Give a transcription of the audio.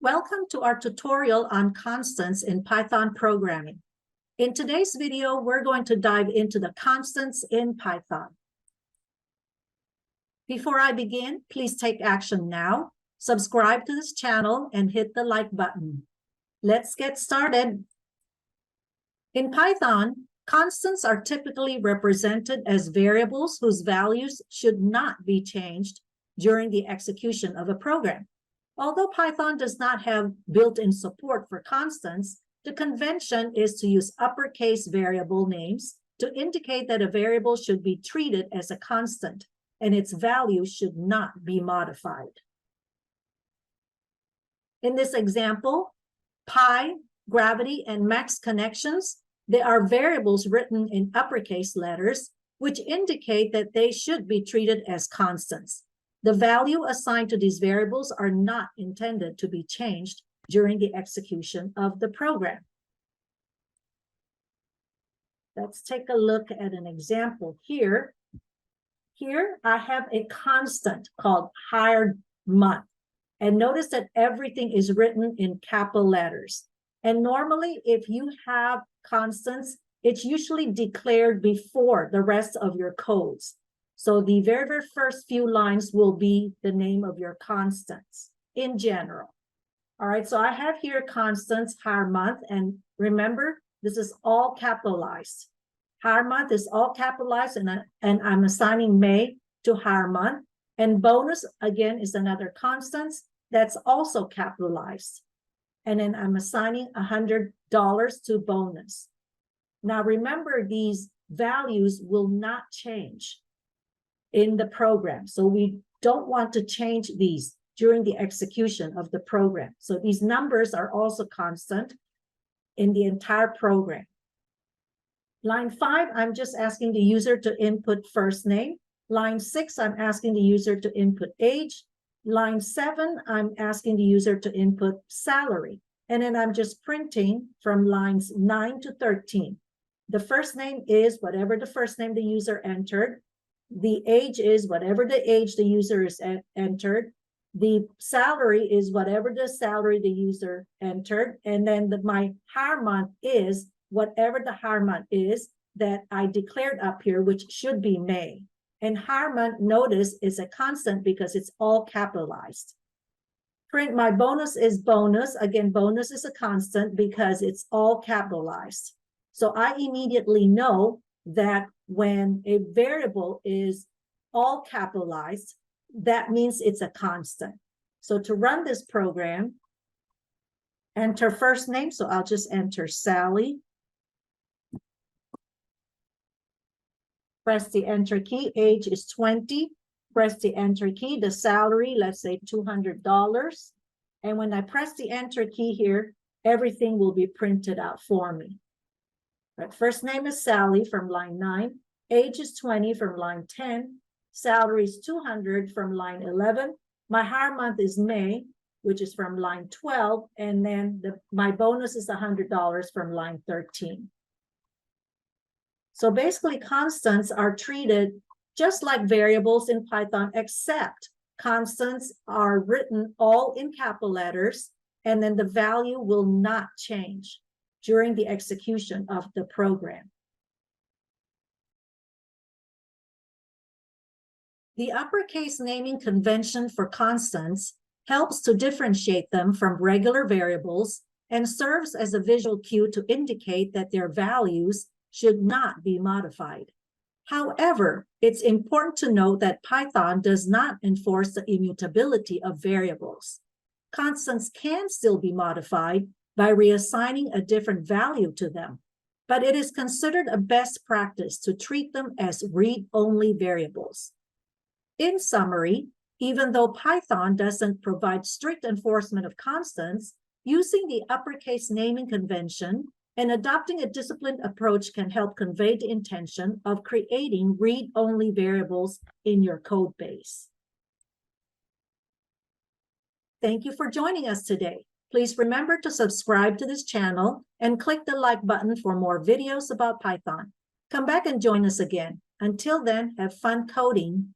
Welcome to our tutorial on constants in Python programming. In today's video, we're going to dive into the constants in Python. Before I begin, please take action now. Subscribe to this channel and hit the like button. Let's get started. In Python, constants are typically represented as variables whose values should not be changed during the execution of a program. Although Python does not have built-in support for constants, the convention is to use uppercase variable names to indicate that a variable should be treated as a constant and its value should not be modified. In this example, pi, gravity, and max connections, they are variables written in uppercase letters, which indicate that they should be treated as constants. The value assigned to these variables are not intended to be changed during the execution of the program. Let's take a look at an example here. Here I have a constant called hired month. And notice that everything is written in capital letters. And normally, if you have constants, it's usually declared before the rest of your codes. So the very first few lines will be the name of your constants in general. All right, so I have here constants, hire month, and remember, this is all capitalized. Hire month is all capitalized, and I'm assigning May to hire month. And bonus, again, is another constant that's also capitalized. And then I'm assigning $100 to bonus. Now, remember, these values will not change in the program. So we don't want to change these during the execution of the program. So these numbers are also constant in the entire program. Line 5, I'm just asking the user to input first name. Line 6, I'm asking the user to input age. Line 7, I'm asking the user to input salary. And then I'm just printing from lines 9 to 13. The first name is whatever the first name the user entered. The age is whatever the age the user is entered. The salary is whatever the salary the user entered. And then my hire month is whatever the hire month is that I declared up here, which should be May. And hire month, notice, is a constant because it's all capitalized. Print my bonus is bonus. Again, bonus is a constant because it's all capitalized. So I immediately know that when a variable is all capitalized, that means it's a constant. So to run this program, enter first name. So I'll just enter Sally. Press the enter key. Age is 20. Press the enter key. The salary, let's say $200. And when I press the enter key here, everything will be printed out for me. Right. First name is Sally from line 9. Age is 20 from line 10. Salary is 200 from line 11. My hire month is May, which is from line 12. And then my bonus is $100 from line 13. So basically, constants are treated just like variables in Python, except constants are written all in capital letters, and then the value will not change during the execution of the program. The uppercase naming convention for constants helps to differentiate them from regular variables and serves as a visual cue to indicate that their values should not be modified. However, it's important to note that Python does not enforce the immutability of variables. Constants can still be modified by reassigning a different value to them, but it is considered a best practice to treat them as read-only variables. In summary, even though Python doesn't provide strict enforcement of constants, using the uppercase naming convention and adopting a disciplined approach can help convey the intention of creating read-only variables in your code base. Thank you for joining us today. Please remember to subscribe to this channel and click the like button for more videos about Python. Come back and join us again. Until then, have fun coding.